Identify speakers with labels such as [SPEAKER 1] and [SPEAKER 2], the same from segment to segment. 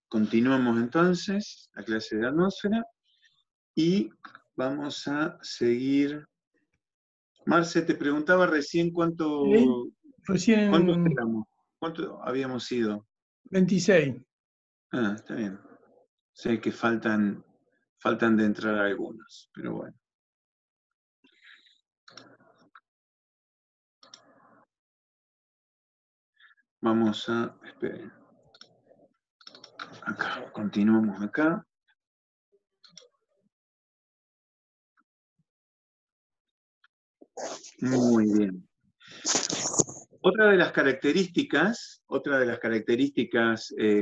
[SPEAKER 1] Continuamos entonces la clase de atmósfera y vamos a seguir. Marce, te preguntaba recién cuánto
[SPEAKER 2] Recién
[SPEAKER 1] éramos, cuánto habíamos ido.
[SPEAKER 2] 26.
[SPEAKER 1] Ah, está bien. Sé que faltan de entrar algunos, pero bueno. Vamos a, esperen. Acá, continuamos acá. Muy bien. Otra de las características,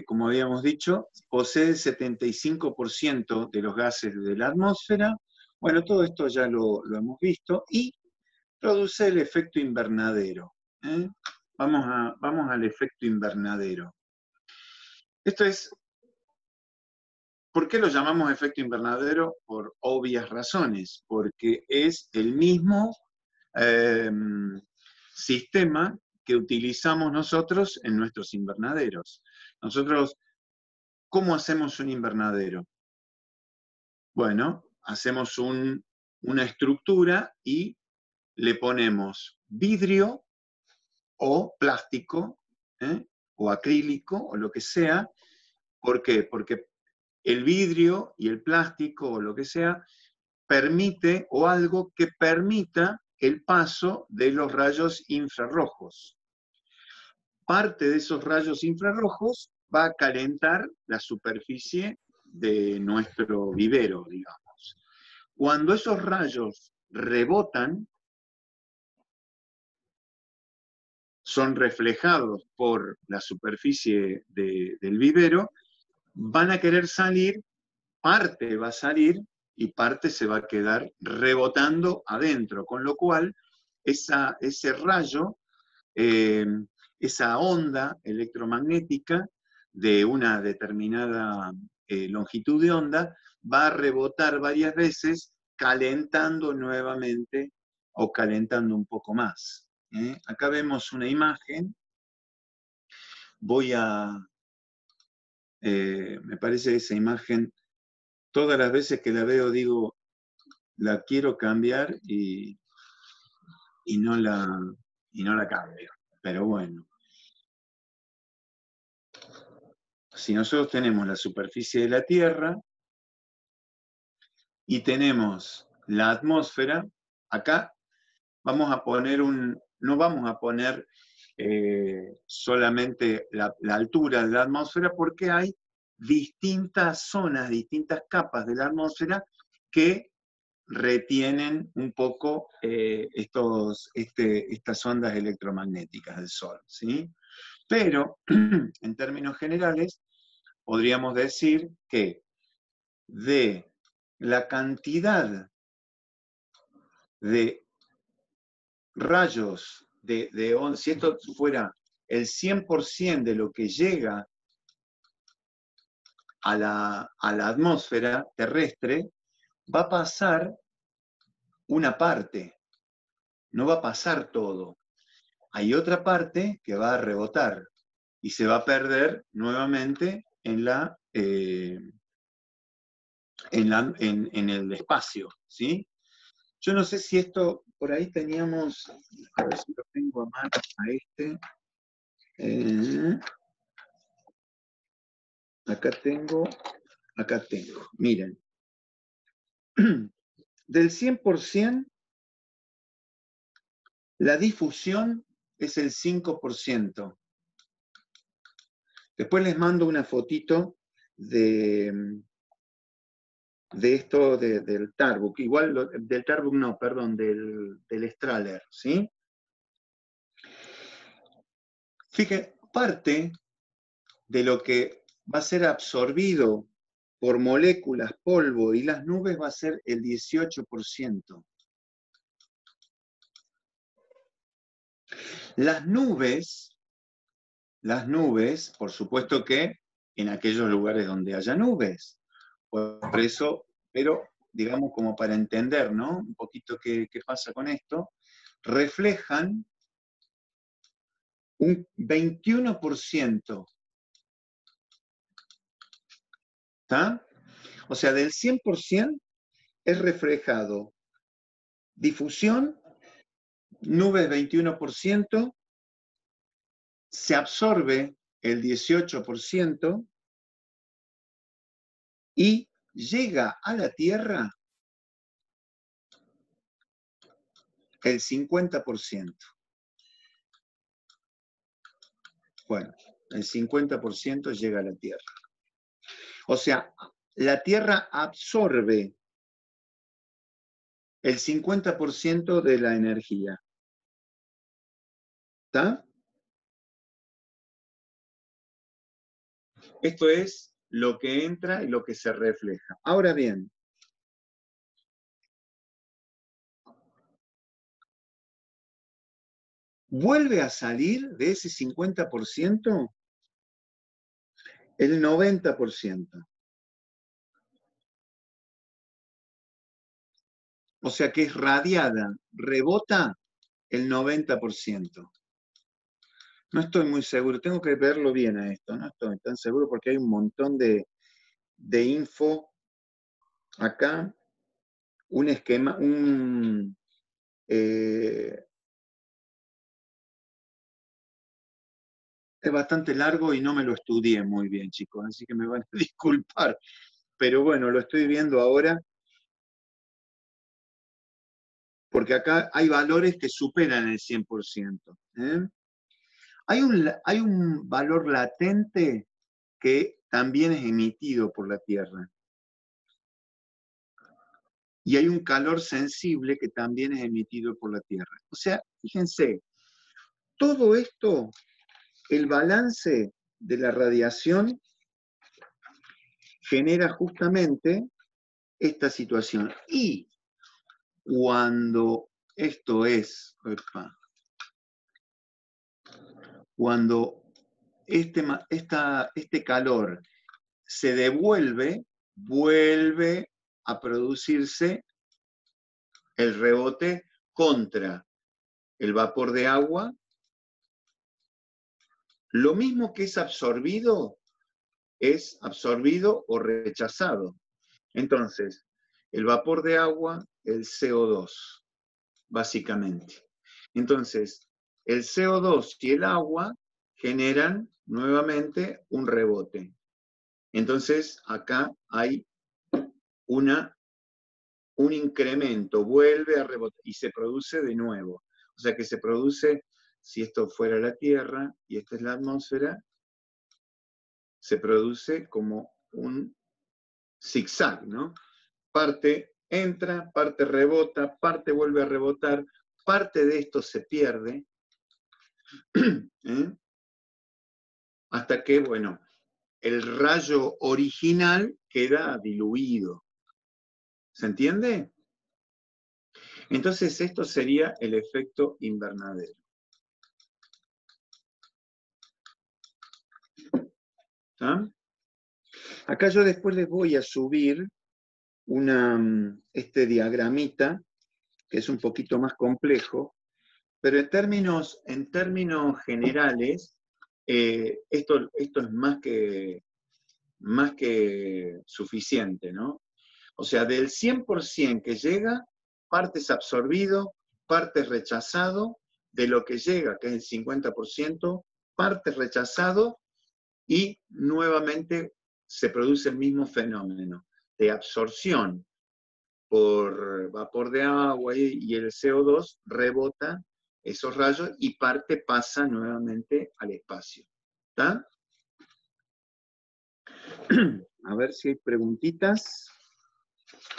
[SPEAKER 1] como habíamos dicho, posee el 75% de los gases de la atmósfera. Bueno, todo esto ya lo hemos visto. Y produce el efecto invernadero. Vamos al efecto invernadero. Esto es, ¿por qué lo llamamos efecto invernadero? Por obvias razones, porque es el mismo sistema que utilizamos nosotros en nuestros invernaderos. Nosotros, ¿cómo hacemos un invernadero? Bueno, hacemos una estructura y le ponemos vidrio o plástico, o acrílico, o lo que sea. ¿Por qué? Porque el vidrio y el plástico, o lo que sea, permite, o algo que permita el paso de los rayos infrarrojos. Parte de esos rayos infrarrojos va a calentar la superficie de nuestro vivero, digamos. Cuando esos rayos rebotan, son reflejados por la superficie del vivero, van a querer salir, parte va a salir y parte se va a quedar rebotando adentro, con lo cual ese rayo, esa onda electromagnética de una determinada longitud de onda, va a rebotar varias veces, calentando nuevamente o calentando un poco más. Acá vemos una imagen. Me parece esa imagen, todas las veces que la veo digo, la quiero cambiar y no la cambio. Pero bueno. Si nosotros tenemos la superficie de la Tierra y tenemos la atmósfera, acá vamos a poner no vamos a poner solamente la altura de la atmósfera, porque hay distintas zonas, distintas capas de la atmósfera que retienen un poco estas ondas electromagnéticas del Sol, ¿sí? Pero, en términos generales, podríamos decir que de la cantidad de rayos si esto fuera el 100% de lo que llega a la atmósfera terrestre, va a pasar una parte, no va a pasar todo. Hay otra parte que va a rebotar y se va a perder nuevamente en el espacio, ¿sí? Yo no sé si esto, por ahí teníamos, a ver si lo tengo a mano a este. Acá tengo, miren. Del 100%, la difusión es el 5%. Después les mando una fotito de esto del Tarbuk. Igual del Tarbuk no, perdón, del Strahler, ¿sí? Fíjense, parte de lo que va a ser absorbido por moléculas, polvo y las nubes va a ser el 18%. Las nubes, por supuesto que en aquellos lugares donde haya nubes. Por eso, pero digamos como para entender, ¿no? Un poquito qué pasa con esto, reflejan un 21% ¿Está? O sea, del 100% es reflejado difusión, nubes 21%, se absorbe el 18% y llega a la Tierra el 50%. Bueno, el 50% llega a la Tierra. O sea, la Tierra absorbe el 50% de la energía. ¿Está? Esto es lo que entra y lo que se refleja. Ahora bien, vuelve a salir de ese 50% el 90%. O sea que es radiada, rebota el 90%. No estoy muy seguro, tengo que verlo bien a esto, no estoy tan seguro porque hay un montón de info acá, un esquema, es bastante largo y no me lo estudié muy bien, chicos, así que me van a disculpar. Pero bueno, lo estoy viendo ahora porque acá hay valores que superan el 100%. Hay un valor latente que también es emitido por la Tierra. Y hay un calor sensible que también es emitido por la Tierra. O sea, fíjense, todo esto, el balance de la radiación genera justamente esta situación. Y cuando esto es, cuando este calor se devuelve, vuelve a producirse el rebote contra el vapor de agua. Lo mismo que es absorbido o rechazado. Entonces, el vapor de agua, el CO2, básicamente. Entonces, el CO2 y el agua generan nuevamente un rebote. Entonces, acá hay un incremento, vuelve a rebotar y se produce de nuevo. O sea que se produce, si esto fuera la Tierra y esta es la atmósfera, se produce como un zigzag, ¿no? Parte entra, parte rebota, parte vuelve a rebotar, parte de esto se pierde, hasta que, bueno, el rayo original queda diluido. ¿Se entiende? Entonces esto sería el efecto invernadero. ¿Está? Acá yo después les voy a subir este diagramita, que es un poquito más complejo, pero en términos generales, esto es más que suficiente, ¿no? O sea, del 100% que llega, parte es absorbido, parte es rechazado, de lo que llega, que es el 50%, parte es rechazado y nuevamente se produce el mismo fenómeno de absorción por vapor de agua y el CO2 rebota esos rayos y parte pasa nuevamente al espacio. ¿Está? A ver si hay preguntitas.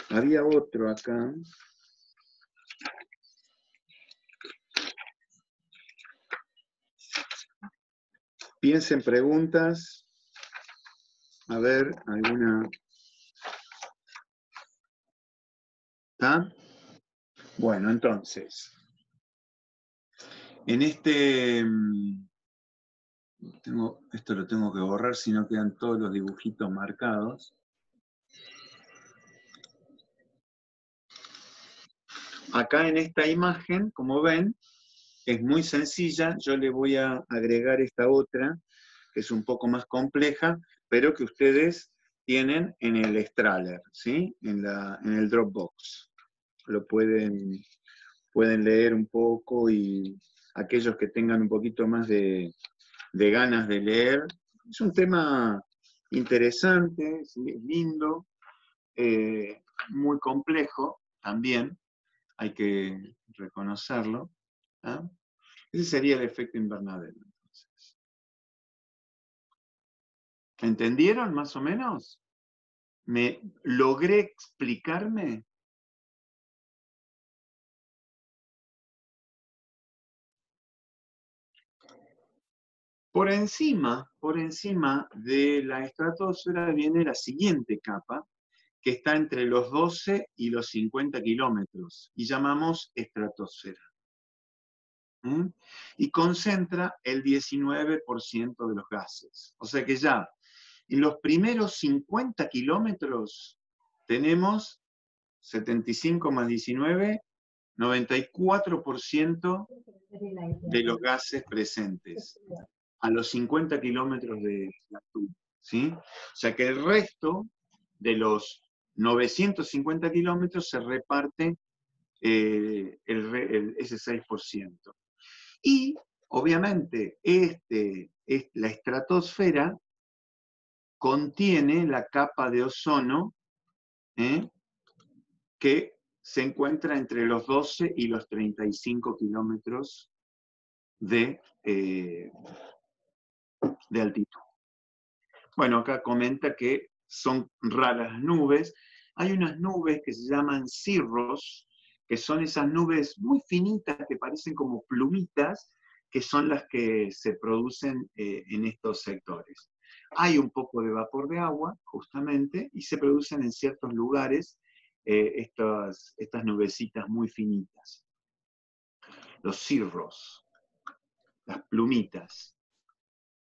[SPEAKER 1] Había otro acá. Piensen preguntas. A ver, alguna. ¿Está? Bueno, entonces. En este. Esto lo tengo que borrar, si no quedan todos los dibujitos marcados. Acá en esta imagen, como ven, es muy sencilla. Yo le voy a agregar esta otra, que es un poco más compleja, pero que ustedes tienen en el Straller, ¿sí? En el Dropbox. Lo pueden leer un poco, y aquellos que tengan un poquito más de ganas de leer. Es un tema interesante, es lindo, muy complejo también, hay que reconocerlo. ¿Ah? Ese sería el efecto invernadero. Entonces. ¿Entendieron más o menos? ¿Me logré explicarme? Por encima de la estratosfera viene la siguiente capa, que está entre los 12 y los 50 kilómetros, y llamamos estratosfera. Y concentra el 19% de los gases. O sea que ya en los primeros 50 kilómetros tenemos 75 más 19, 94% de los gases presentes a los 50 kilómetros de latitud, ¿sí? O sea que el resto de los 950 kilómetros se reparte ese 6%. Y, obviamente, la estratosfera contiene la capa de ozono, que se encuentra entre los 12 y los 35 kilómetros de altitud. Bueno, acá comenta que son raras nubes. Hay unas nubes que se llaman cirros, que son esas nubes muy finitas que parecen como plumitas, que son las que se producen en estos sectores. Hay un poco de vapor de agua, justamente, y se producen en ciertos lugares estas nubecitas muy finitas. Los cirros, las plumitas.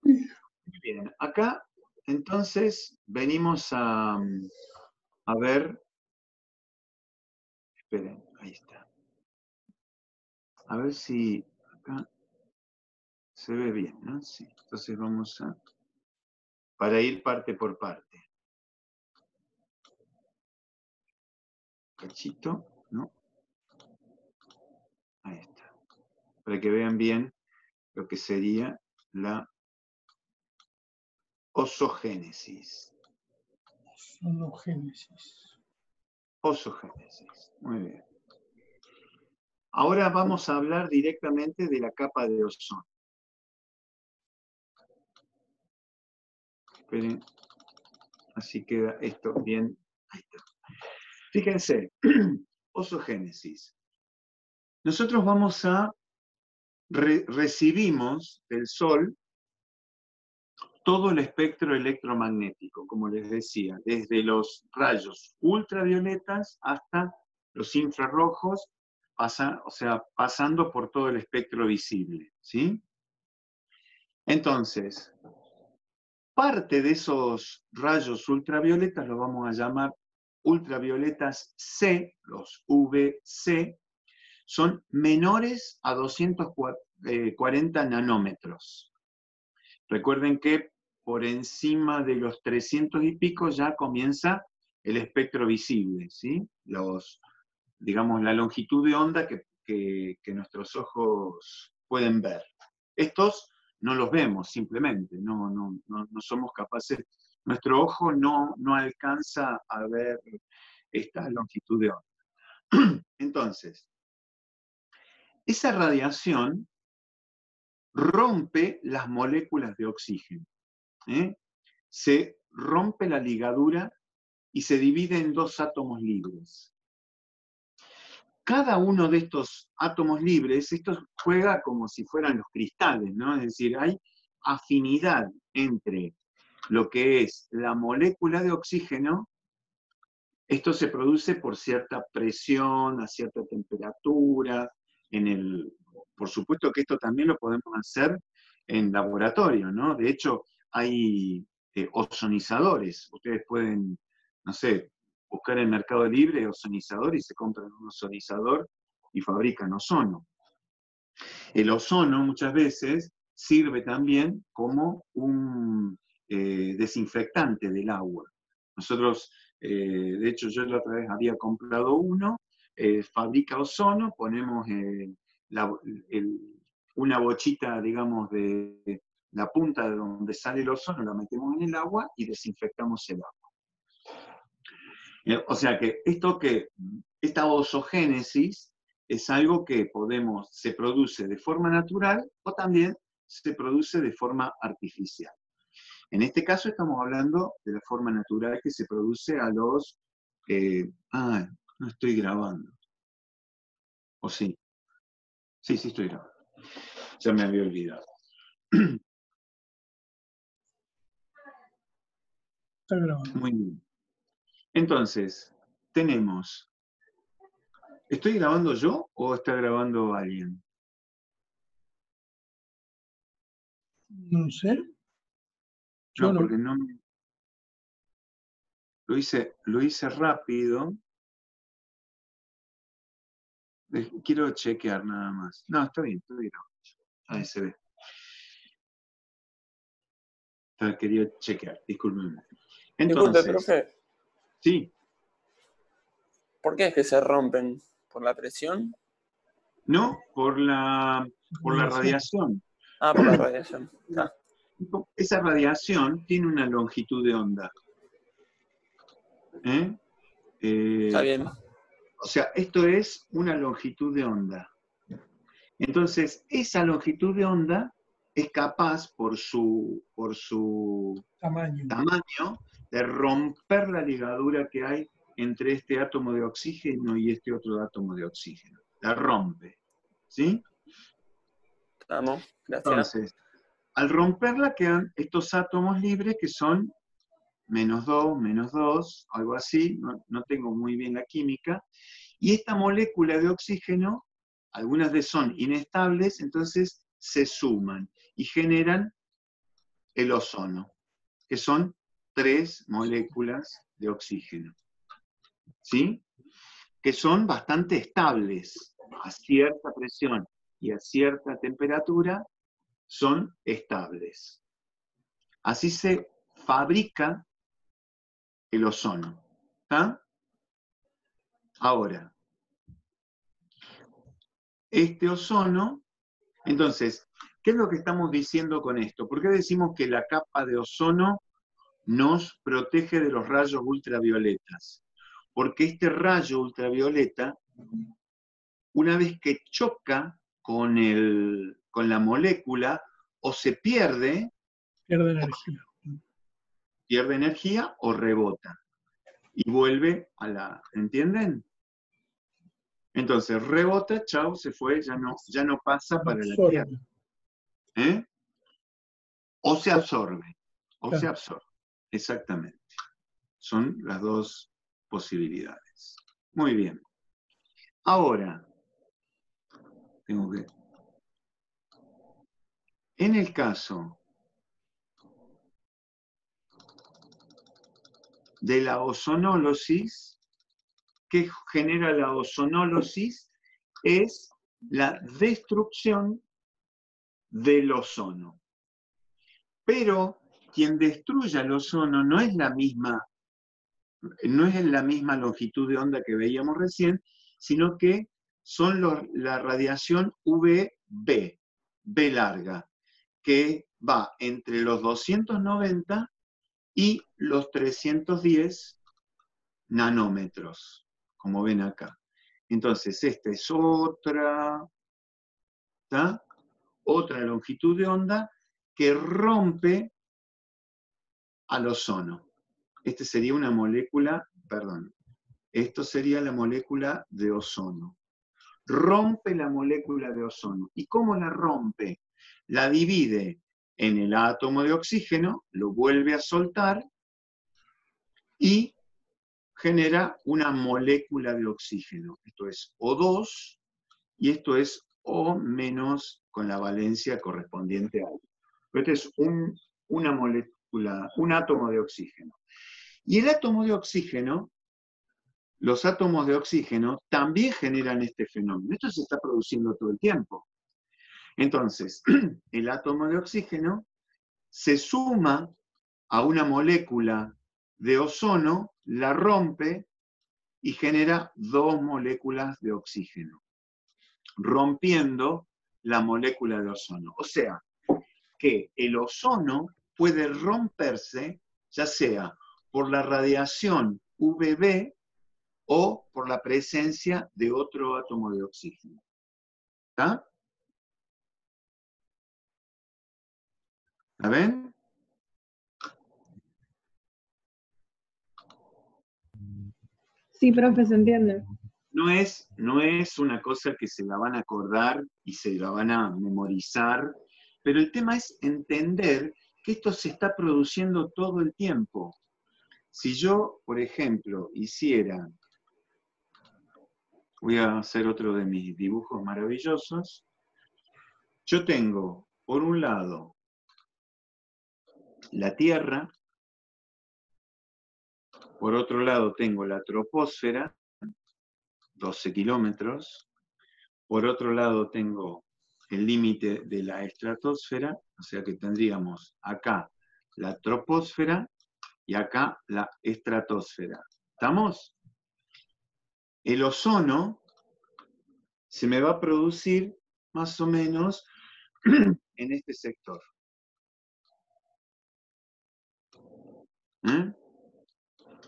[SPEAKER 1] Muy bien, acá entonces venimos a ver, esperen, ahí está. A ver si acá se ve bien, ¿no? Sí, entonces vamos para ir parte por parte. Cachito, ¿no? Ahí está. Para que vean bien lo que sería la osogénesis. Osogénesis, muy bien. Ahora vamos a hablar directamente de la capa de ozono. Esperen, así queda esto bien. Ahí está. Fíjense, osogénesis. Nosotros vamos a recibimos del Sol todo el espectro electromagnético, como les decía, desde los rayos ultravioletas hasta los infrarrojos, pasando por todo el espectro visible, ¿sí? Entonces, parte de esos rayos ultravioletas los vamos a llamar ultravioletas C, los UVC, son menores a 240 nanómetros. Recuerden que por encima de los 300 y pico ya comienza el espectro visible, ¿sí? Digamos, la longitud de onda que nuestros ojos pueden ver. Estos no los vemos simplemente, no somos capaces, nuestro ojo no alcanza a ver esta longitud de onda. Entonces, esa radiación rompe las moléculas de oxígeno. Se rompe la ligadura y se divide en dos átomos libres. Cada uno de estos átomos libres, esto juega como si fueran los cristales, ¿no? Es decir, hay afinidad entre lo que es la molécula de oxígeno. Esto se produce por cierta presión, a cierta temperatura. Por supuesto que esto también lo podemos hacer en laboratorio, ¿no? De hecho, hay ozonizadores. Ustedes pueden, no sé, buscar en el Mercado Libre ozonizador y se compran un ozonizador y fabrican ozono. El ozono muchas veces sirve también como un desinfectante del agua. Nosotros, de hecho, yo la otra vez había comprado uno, fabrica ozono, ponemos una bochita, digamos, de la punta de donde sale el ozono, la metemos en el agua y desinfectamos el agua. O sea que esta ozogénesis es algo que se produce de forma natural o también se produce de forma artificial. En este caso estamos hablando de la forma natural que se produce a los... no estoy grabando. ¿O sí? Sí, estoy grabando. Ya me había olvidado.
[SPEAKER 2] Está grabando.
[SPEAKER 1] Muy bien. Entonces, tenemos... ¿Estoy grabando yo o está grabando alguien?
[SPEAKER 2] No sé. Yo
[SPEAKER 1] No,
[SPEAKER 2] no.
[SPEAKER 1] porque no me... Lo hice rápido. Quiero chequear nada más. No, está bien, estoy grabando. Ahí se ve. Quería chequear, discúlpenme.
[SPEAKER 3] Disculpe,
[SPEAKER 1] Entonces,
[SPEAKER 3] profe,
[SPEAKER 1] sí,
[SPEAKER 3] ¿por qué es que se rompen? ¿Por la presión?
[SPEAKER 1] no, por la radiación.
[SPEAKER 3] Ah, por la radiación. Ah,
[SPEAKER 1] Esa radiación tiene una longitud de onda.
[SPEAKER 3] está bien.
[SPEAKER 1] O sea, esto es una longitud de onda. Entonces, esa longitud de onda es capaz, por su tamaño, de romper la ligadura que hay entre este átomo de oxígeno y este otro átomo de oxígeno. La rompe. ¿Sí?
[SPEAKER 3] Vamos, gracias.
[SPEAKER 1] Entonces, al romperla quedan estos átomos libres que son -2, -2, algo así, no tengo muy bien la química, y esta molécula de oxígeno, algunas de son inestables, entonces se suman y generan el ozono, que son 3 moléculas de oxígeno, ¿sí? Que son bastante estables, a cierta presión y a cierta temperatura son estables. Así se fabrica el ozono. ¿Está? Ahora, este ozono, entonces, ¿qué es lo que estamos diciendo con esto? ¿Por qué decimos que la capa de ozono nos protege de los rayos ultravioletas? Porque este rayo ultravioleta, una vez que choca con la molécula, o se pierde energía o rebota. Y vuelve a la... ¿Entienden? Entonces, rebota, chau, se fue, ya no pasa para la Tierra. O se absorbe. Se absorbe. Exactamente. Son las dos posibilidades. Muy bien. Ahora, en el caso de la ozonólisis, ¿qué genera la ozonólisis? Es la destrucción del ozono. Pero quien destruye el ozono no es la misma longitud de onda que veíamos recién, sino que son la radiación UVB, B larga, que va entre los 290 y los 310 nanómetros, como ven acá. Entonces, esta es otra longitud de onda que rompe al ozono. Esta sería una molécula, esto sería la molécula de ozono. Rompe la molécula de ozono. ¿Y cómo la rompe? La divide en el átomo de oxígeno, lo vuelve a soltar y genera una molécula de oxígeno. Esto es O2 y esto es O- con la valencia correspondiente a él. Este es una molécula, un átomo de oxígeno. Y el átomo de oxígeno, los átomos de oxígeno también generan este fenómeno. Esto se está produciendo todo el tiempo. Entonces, el átomo de oxígeno se suma a una molécula de ozono, la rompe y genera 2 moléculas de oxígeno, rompiendo la molécula de ozono. O sea, que el ozono puede romperse, ya sea por la radiación UVB o por la presencia de otro átomo de oxígeno. ¿Está? ¿La ven?
[SPEAKER 4] Sí, profe, se entiende.
[SPEAKER 1] No es una cosa que se la van a acordar y se la van a memorizar, pero el tema es entender que esto se está produciendo todo el tiempo. Si yo, por ejemplo, hiciera, voy a hacer otro de mis dibujos maravillosos, yo tengo, por un lado, la Tierra, por otro lado tengo la troposfera, 12 kilómetros, por otro lado tengo el límite de la estratosfera, o sea que tendríamos acá la troposfera y acá la estratosfera. ¿Estamos? El ozono se me va a producir más o menos en este sector.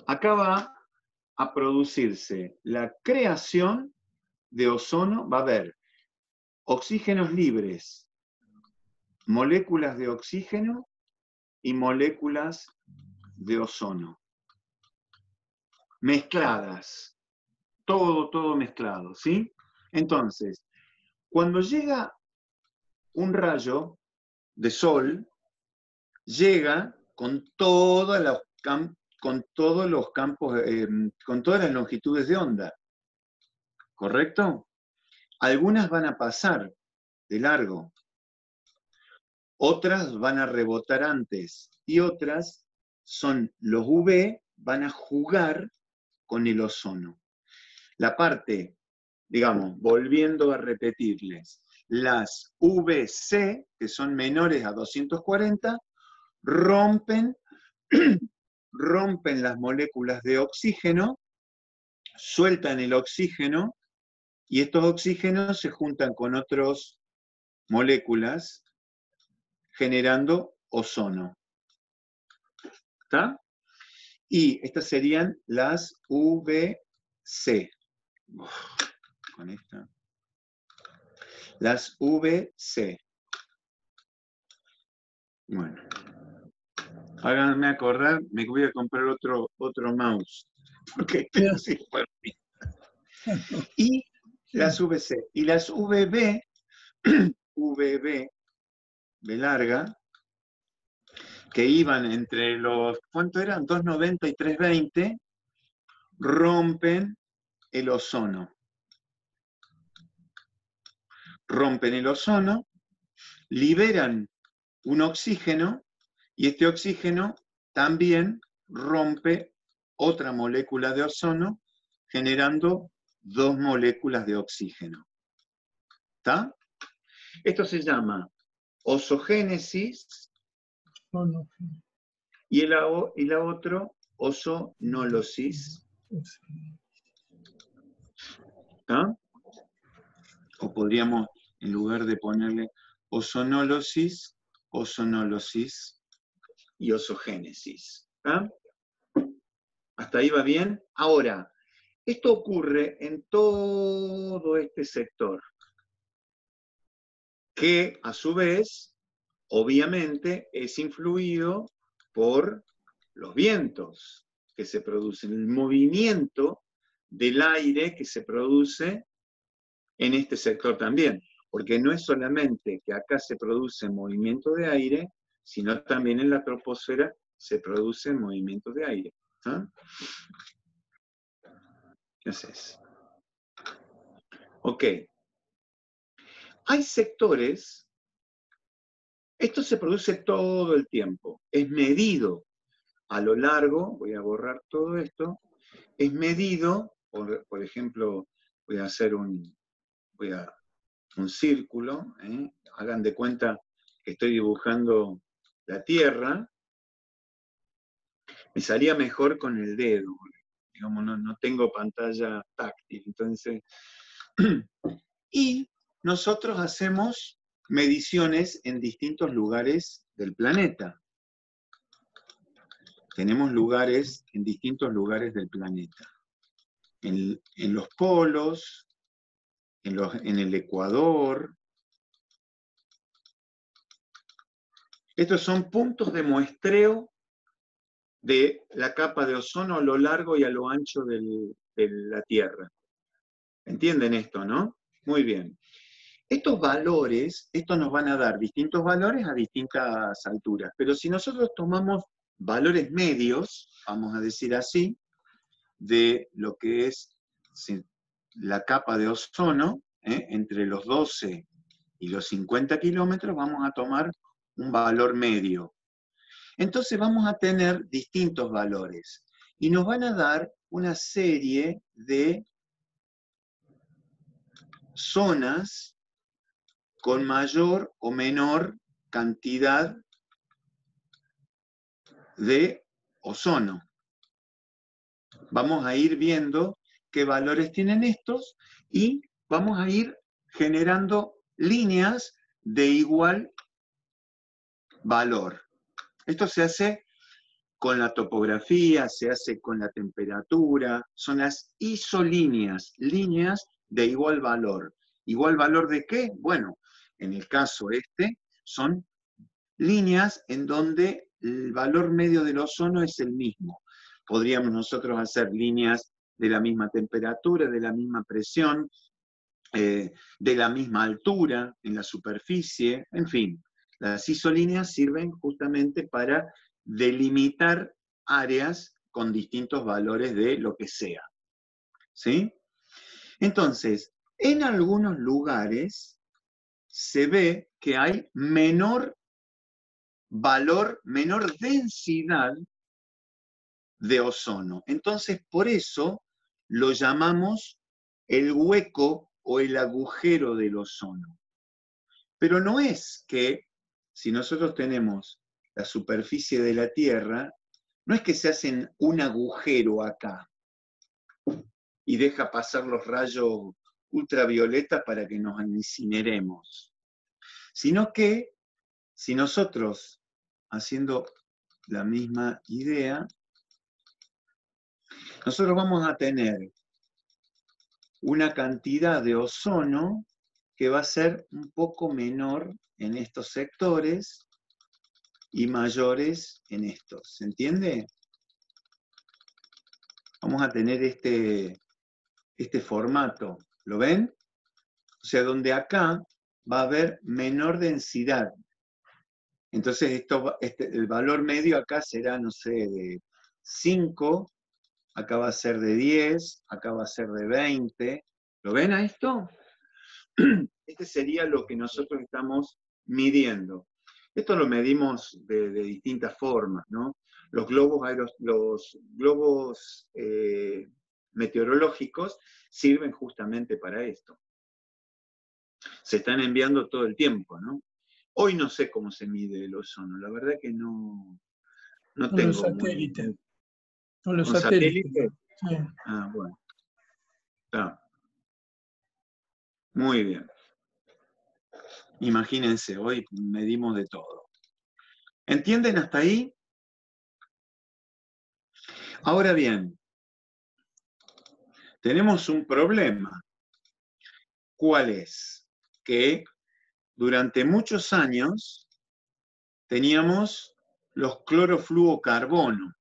[SPEAKER 1] Acá va a producirse la creación de ozono, va a haber oxígenos libres, moléculas de oxígeno y moléculas de ozono. Mezcladas, todo mezclado, ¿sí? Entonces, cuando llega un rayo de sol, llega con todos los campos, con todas las longitudes de onda, ¿correcto? Algunas van a pasar de largo, otras van a rebotar antes y otras son los UV, van a jugar con el ozono. La parte, digamos, volviendo a repetirles, las UVC, que son menores a 240, rompen las moléculas de oxígeno, sueltan el oxígeno, y estos oxígenos se juntan con otras moléculas, generando ozono. ¿Está? Y estas serían las UVC. Con esta. Las VC. Bueno. Háganme acordar, me voy a comprar otro mouse. Porque este no sirve para mí. Y las VC. Y las VB, VB de larga, que iban entre los, ¿cuánto eran? 290 y 320, rompen el ozono. Rompen el ozono, liberan un oxígeno, y este oxígeno también rompe otra molécula de ozono, generando 2 moléculas de oxígeno. ¿Está? Esto se llama ozogénesis y la otra ozonolosis. ¿Está? O podríamos, en lugar de ponerle ozonolosis, ozonolosis y ozogénesis. ¿Ah? ¿Hasta ahí va bien? Ahora, esto ocurre en todo este sector, que a su vez, obviamente, es influido por los vientos que se producen, el movimiento del aire que se produce en este sector también, porque no es solamente que acá se produce movimiento de aire, sino también en la troposfera se produce movimiento de aire. ¿Ah? ¿Qué haces? Ok. Hay sectores, esto se produce todo el tiempo, es medido a lo largo, voy a borrar todo esto, es medido, por ejemplo, voy a hacer un círculo, hagan de cuenta que estoy dibujando la Tierra, Me salía mejor con el dedo, digamos, no tengo pantalla táctil, entonces... Y nosotros hacemos mediciones en distintos lugares del planeta. Tenemos lugares en distintos lugares del planeta. En los polos, en el Ecuador. Estos son puntos de muestreo de la capa de ozono a lo largo y a lo ancho de la Tierra. ¿Entienden esto, no? Muy bien. Estos valores, estos nos van a dar distintos valores a distintas alturas, pero si nosotros tomamos valores medios, vamos a decir así, de lo que es la capa de ozono, entre los 12 y los 50 kilómetros, vamos a tomar un valor medio. Entonces vamos a tener distintos valores y nos van a dar una serie de zonas con mayor o menor cantidad de ozono. Vamos a ir viendo qué valores tienen estos y vamos a ir generando líneas de igual valor. Esto se hace con la topografía, se hace con la temperatura, son las isolíneas, líneas de igual valor. ¿Igual valor de qué? Bueno, en el caso son líneas en donde el valor medio del ozono es el mismo. Podríamos nosotros hacer líneas de la misma temperatura, de la misma presión, de la misma altura en la superficie, en fin. Las isolíneas sirven justamente para delimitar áreas con distintos valores de lo que sea. ¿Sí? Entonces, en algunos lugares se ve que hay menor valor, menor densidad de ozono. Entonces, por eso lo llamamos el hueco o el agujero del ozono. Pero no es que, si nosotros tenemos la superficie de la Tierra, no es que se hacen un agujero acá y deja pasar los rayos ultravioleta para que nos incineremos, sino que si nosotros, haciendo la misma idea, nosotros vamos a tener una cantidad de ozono que va a ser un poco menor en estos sectores y mayores en estos. ¿Se entiende? Vamos a tener este formato. ¿Lo ven? O sea, donde acá va a haber menor densidad. Entonces el valor medio acá será, no sé, de 5, acá va a ser de 10, acá va a ser de 20. ¿Lo ven a esto? Este sería lo que nosotros estamos midiendo. Esto lo medimos de distintas formas, ¿no? Los globos meteorológicos sirven justamente para esto. Se están enviando todo el tiempo, ¿no? Hoy no sé cómo se mide el ozono, la verdad que no tengo...
[SPEAKER 2] Los satélites.
[SPEAKER 1] Con los satélites.
[SPEAKER 2] Sí.
[SPEAKER 1] Ah, bueno. Está. Muy bien. Imagínense, hoy medimos de todo. ¿Entienden hasta ahí? Ahora bien, tenemos un problema. ¿Cuál es? Que durante muchos años teníamos los clorofluocarbono,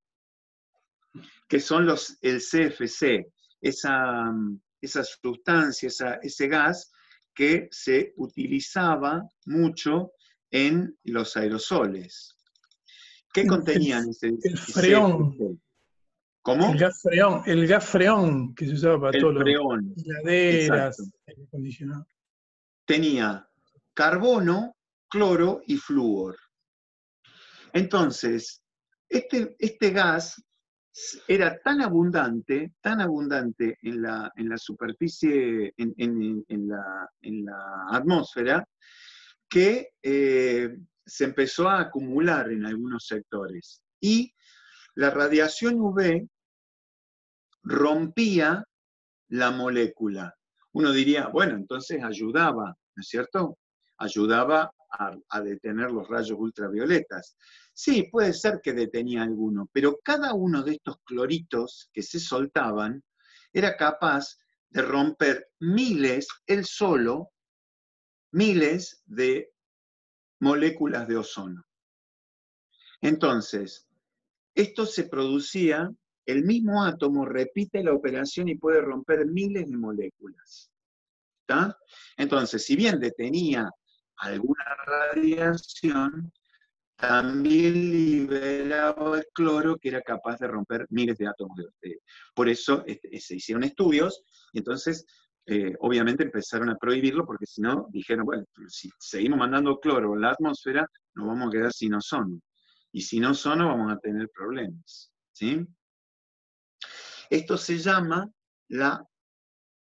[SPEAKER 1] que son el CFC, esa sustancia, ese gas que se utilizaba mucho en los aerosoles. ¿Qué contenían
[SPEAKER 2] el freón?
[SPEAKER 1] CFC? ¿Cómo?
[SPEAKER 2] El gas freón que se usaba para
[SPEAKER 1] El
[SPEAKER 2] todos los
[SPEAKER 1] freón.
[SPEAKER 2] heladeras, aire acondicionado.
[SPEAKER 1] Tenía carbono, cloro y flúor. Entonces, este gas era tan abundante en la superficie, en la atmósfera, que se empezó a acumular en algunos sectores. Y La radiación UV rompía la molécula. Uno diría, bueno, entonces ayudaba, ¿no es cierto? Ayudaba a detener los rayos ultravioletas. Sí, puede ser que detenía alguno, pero cada uno de estos cloritos que se soltaban era capaz de romper miles, él solo, miles de moléculas de ozono. Entonces, esto se producía, el mismo átomo repite la operación y puede romper miles de moléculas. ¿Está? Entonces, si bien detenía alguna radiación, también liberaba el cloro que era capaz de romper miles de átomos. Por eso se hicieron estudios y entonces obviamente empezaron a prohibirlo porque si no dijeron, bueno, si seguimos mandando cloro a la atmósfera, nos vamos a quedar sin ozono. Y sin ozono vamos a tener problemas. ¿Sí? Esto se llama la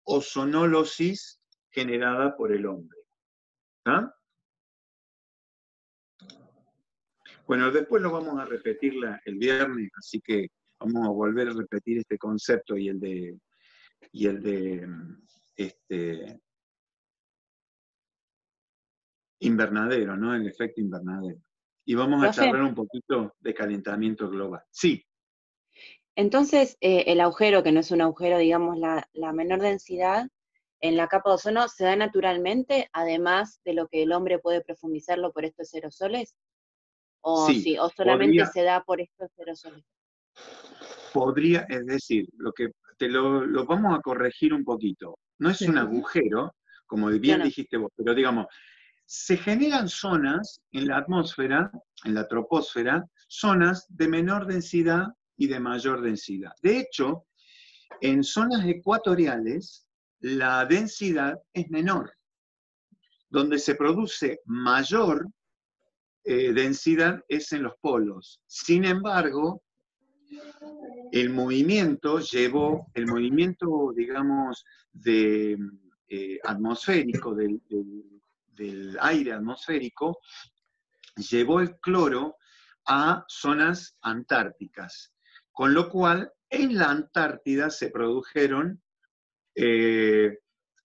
[SPEAKER 1] ozonólisis generada por el hombre. ¿Ah? Bueno, después lo vamos a repetir el viernes, así que vamos a volver a repetir este concepto y el de invernadero, ¿no? El efecto invernadero. Y vamos a charlar un poquito de calentamiento global. Sí.
[SPEAKER 5] Entonces, el agujero, que no es un agujero, digamos, la menor densidad en la capa de ozono, ¿se da naturalmente, además de lo que el hombre puede profundizarlo por estos aerosoles? ¿O
[SPEAKER 1] sí,
[SPEAKER 5] o solamente se da por estos aerosoles?
[SPEAKER 1] Podría, es decir, lo vamos a corregir un poquito. No es un agujero, como bien dijiste vos, pero digamos, se generan zonas en la atmósfera, en la troposfera, zonas de menor densidad y de mayor densidad. De hecho, en zonas ecuatoriales, la densidad es menor. Donde se produce mayor densidad es en los polos. Sin embargo, el movimiento, digamos, atmosférico, del aire atmosférico, llevó el cloro a zonas antárticas, con lo cual en la Antártida se produjeron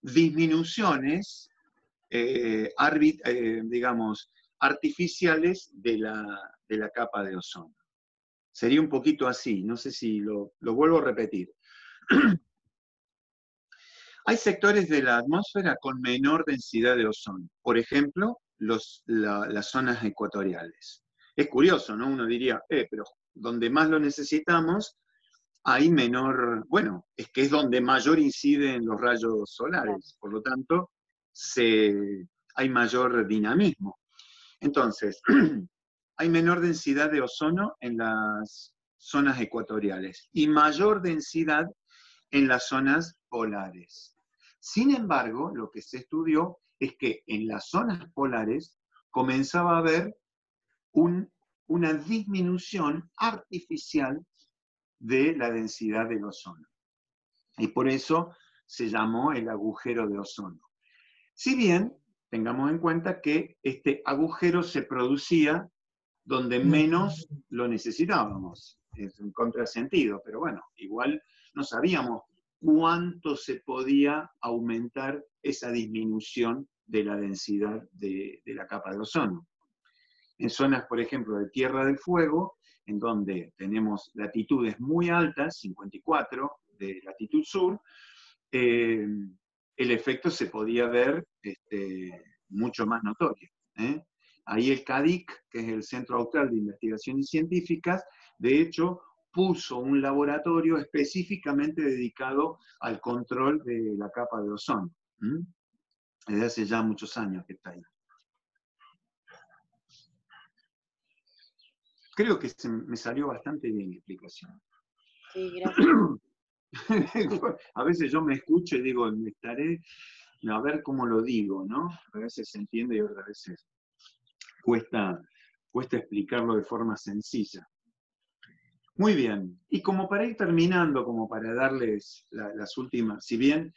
[SPEAKER 1] disminuciones, digamos, artificiales de la capa de ozono. Sería un poquito así, no sé si lo vuelvo a repetir. Hay sectores de la atmósfera con menor densidad de ozono, por ejemplo, las zonas ecuatoriales. Es curioso, ¿no? Uno diría, pero donde más lo necesitamos, hay menor, bueno, es que es donde mayor inciden los rayos solares, por lo tanto, hay mayor dinamismo. Entonces, hay menor densidad de ozono en las zonas ecuatoriales y mayor densidad en las zonas polares. Sin embargo, lo que se estudió es que en las zonas polares comenzaba a haber una disminución artificial de la densidad del ozono. Y por eso se llamó el agujero de ozono. Si bien, tengamos en cuenta que este agujero se producía donde menos lo necesitábamos. Es un contrasentido, pero bueno, igual no sabíamos cuánto se podía aumentar esa disminución de la densidad de la capa de ozono. En zonas, por ejemplo, de Tierra del Fuego, en donde tenemos latitudes muy altas, 54 de latitud sur, el efecto se podía ver mucho más notorio. Ahí el CADIC, que es el Centro Austral de Investigaciones Científicas, de hecho, puso un laboratorio específicamente dedicado al control de la capa de ozono. Desde hace ya muchos años que está ahí. Creo que me salió bastante bien la explicación.
[SPEAKER 5] Sí, gracias.
[SPEAKER 1] A veces yo me escucho y digo, estaré a ver cómo lo digo, ¿no? A veces se entiende y otras veces cuesta explicarlo de forma sencilla. Muy bien, y como para ir terminando, como para darles las últimas, si bien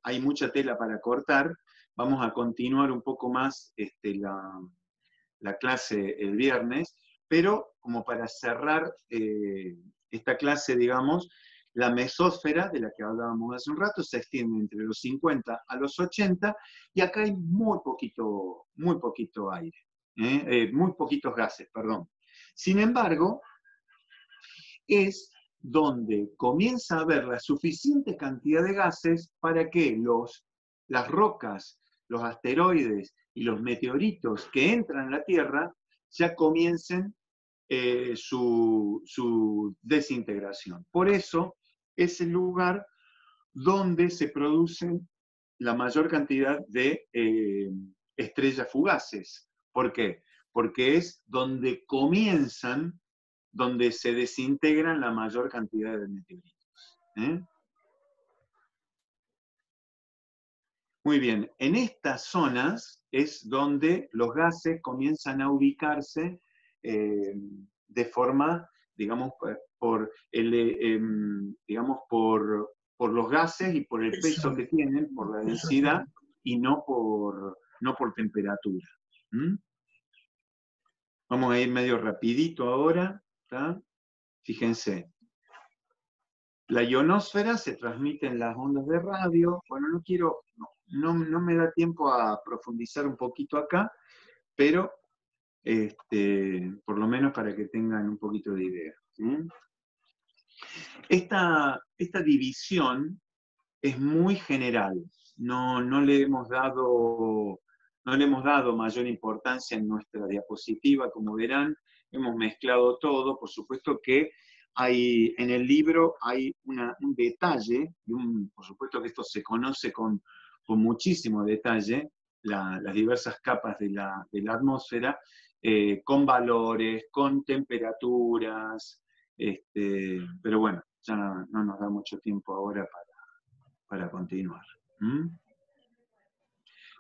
[SPEAKER 1] hay mucha tela para cortar, vamos a continuar un poco más la clase el viernes, pero como para cerrar esta clase, digamos, la mesósfera, de la que hablábamos hace un rato, se extiende entre los 50 a los 80, y acá hay muy poquito aire, muy poquitos gases, perdón. Sin embargo, es donde comienza a haber la suficiente cantidad de gases para que las rocas, los asteroides y los meteoritos que entran a la Tierra ya comiencen su desintegración. Por eso es el lugar donde se producen la mayor cantidad de estrellas fugaces. ¿Por qué? Porque es donde donde se desintegran la mayor cantidad de meteoritos. Muy bien, en estas zonas es donde los gases comienzan a ubicarse de forma, digamos, por los gases y por el peso que tienen, por la densidad, y no por temperatura. Vamos a ir medio rapidito ahora, ¿tá? Fíjense. La ionosfera se transmite en las ondas de radio. Bueno, no me da tiempo a profundizar un poquito acá, pero por lo menos para que tengan un poquito de idea. Esta división es muy general. No le hemos dado mayor importancia en nuestra diapositiva, como verán. Hemos mezclado todo. Por supuesto que en el libro hay un detalle, por supuesto que esto se conoce con muchísimo detalle, las diversas capas de la atmósfera, con valores, con temperaturas, pero bueno, ya no nos da mucho tiempo ahora para continuar.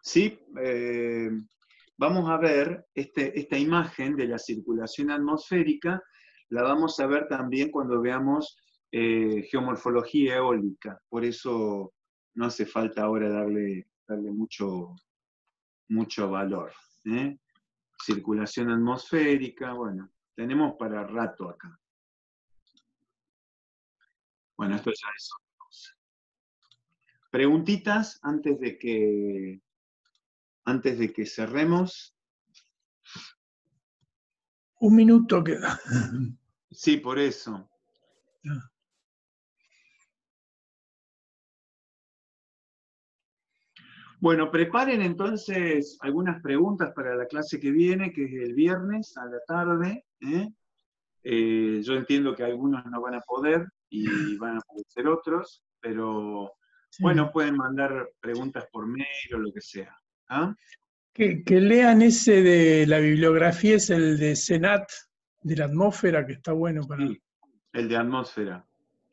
[SPEAKER 1] Sí, vamos a ver esta imagen de la circulación atmosférica, la vamos a ver también cuando veamos geomorfología eólica, por eso no hace falta ahora darle mucho valor. Circulación atmosférica, bueno, tenemos para rato acá. Bueno, esto ya es otra cosa. Preguntitas antes de que cerremos.
[SPEAKER 2] Un minuto queda.
[SPEAKER 1] Sí, por eso. Bueno, preparen entonces algunas preguntas para la clase que viene, que es el viernes a la tarde. Yo entiendo que algunos no van a poder y van a aparecer otros, pero sí. Bueno, pueden mandar preguntas por mail o lo que sea. ¿Ah?
[SPEAKER 2] Que lean ese de la bibliografía, es el de Senat, de la atmósfera, que está bueno para...
[SPEAKER 1] Sí, el de atmósfera,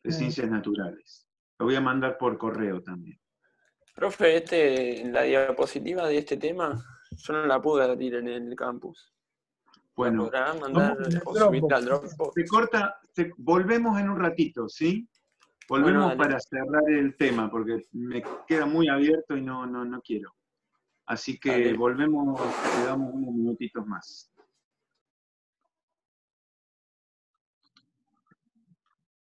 [SPEAKER 1] de ciencias naturales. Lo voy a mandar por correo también.
[SPEAKER 3] Profe, la diapositiva de este tema, yo no la pude abrir en el campus.
[SPEAKER 1] Bueno,
[SPEAKER 3] ¿La podrá mandar o subirla al Dropbox?
[SPEAKER 1] Volvemos en un ratito, ¿sí? Volvemos para cerrar el tema, porque me queda muy abierto y no quiero. Así que volvemos, le damos unos minutitos más.